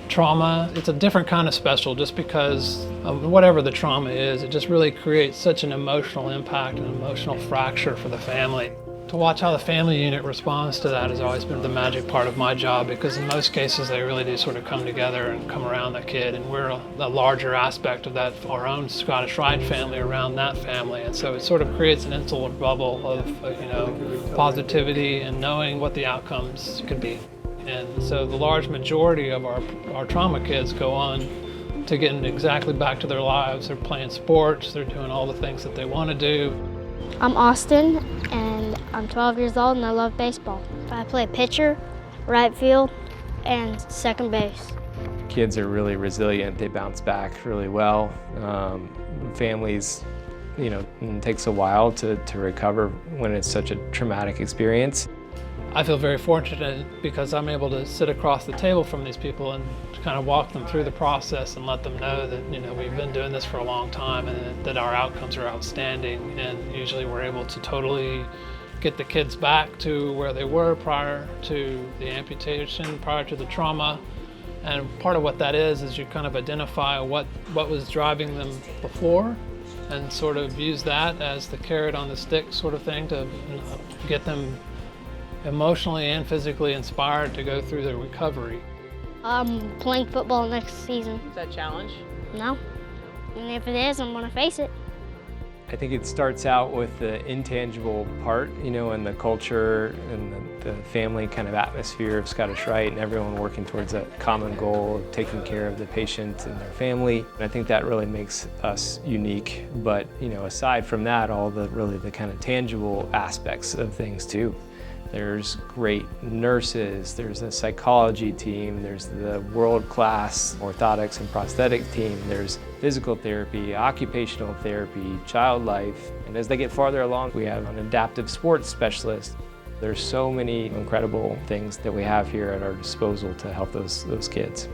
trauma, it's a different kind of special just because of whatever the trauma is. It just really creates such an emotional impact, an emotional fracture for the family. To watch how the family unit responds to that has always been the magic part of my job, because in most cases they really do sort of come together and come around that kid, and we're a larger aspect of that, our own Scottish Rite family around that family, and so it sort of creates an insular bubble of positivity and knowing what the outcomes could be. And so the large majority of our trauma kids go on to getting exactly back to their lives. They're playing sports, they're doing all the things that they want to do. I'm Austin, and I'm 12 years old, and I love baseball. I play pitcher, right field, and second base. Kids are really resilient. They bounce back really well. Families, it takes a while to recover when it's such a traumatic experience. I feel very fortunate because I'm able to sit across the table from these people and kind of walk them through the process and let them know that we've been doing this for a long time and that our outcomes are outstanding, and usually we're able to totally get the kids back to where they were prior to the amputation, prior to the trauma. And part of what that is you kind of identify what was driving them before and sort of use that as the carrot on the stick sort of thing to get them emotionally and physically inspired to go through their recovery. I'm playing football next season. Is that a challenge? No. And if it is, I'm going to face it. I think it starts out with the intangible part, and the culture and the family kind of atmosphere of Scottish Rite, and everyone working towards a common goal of taking care of the patient and their family. And I think that really makes us unique. But, aside from that, all the kind of tangible aspects of things too. There's great nurses, there's a psychology team, there's the world-class orthotics and prosthetic team, there's physical therapy, occupational therapy, child life, and as they get farther along, we have an adaptive sports specialist. There's so many incredible things that we have here at our disposal to help those kids.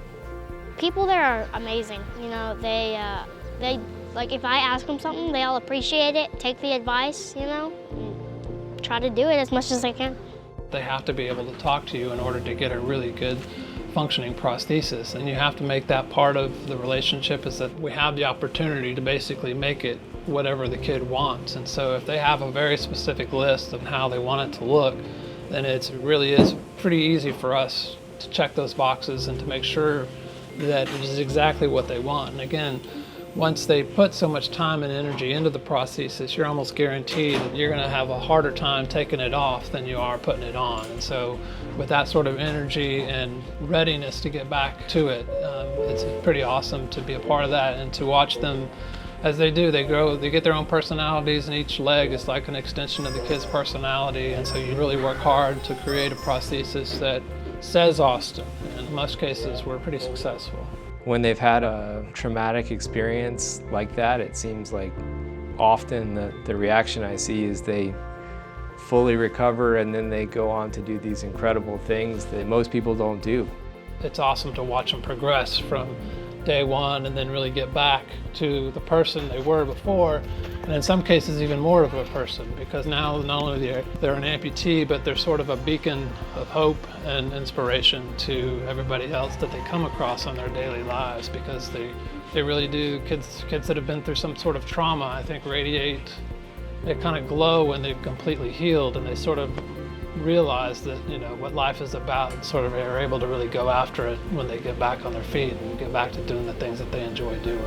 People there are amazing. They like if I ask them something, they all appreciate it, take the advice, and try to do it as much as they can. They have to be able to talk to you in order to get a really good functioning prosthesis, and you have to make that part of the relationship, is that we have the opportunity to basically make it whatever the kid wants. And so if they have a very specific list of how they want it to look, then it really is pretty easy for us to check those boxes and to make sure that it is exactly what they want. And again, once they put so much time and energy into the prosthesis, you're almost guaranteed that you're going to have a harder time taking it off than you are putting it on. And so with that sort of energy and readiness to get back to it, it's pretty awesome to be a part of that and to watch them as they do. They grow, they get their own personalities, and each leg is like an extension of the kid's personality. And so you really work hard to create a prosthesis that says Austin. And in most cases, we're pretty successful. When they've had a traumatic experience like that, it seems like often the reaction I see is they fully recover and then they go on to do these incredible things that most people don't do. It's awesome to watch them progress from day one and then really get back to the person they were before, and in some cases even more of a person, because now not only they're an amputee, but they're sort of a beacon of hope and inspiration to everybody else that they come across on their daily lives, because they really do. Kids that have been through some sort of trauma, I think, radiate, they kind of glow when they've completely healed, and they sort of realize that what life is about, and sort of are able to really go after it when they get back on their feet and get back to doing the things that they enjoy doing.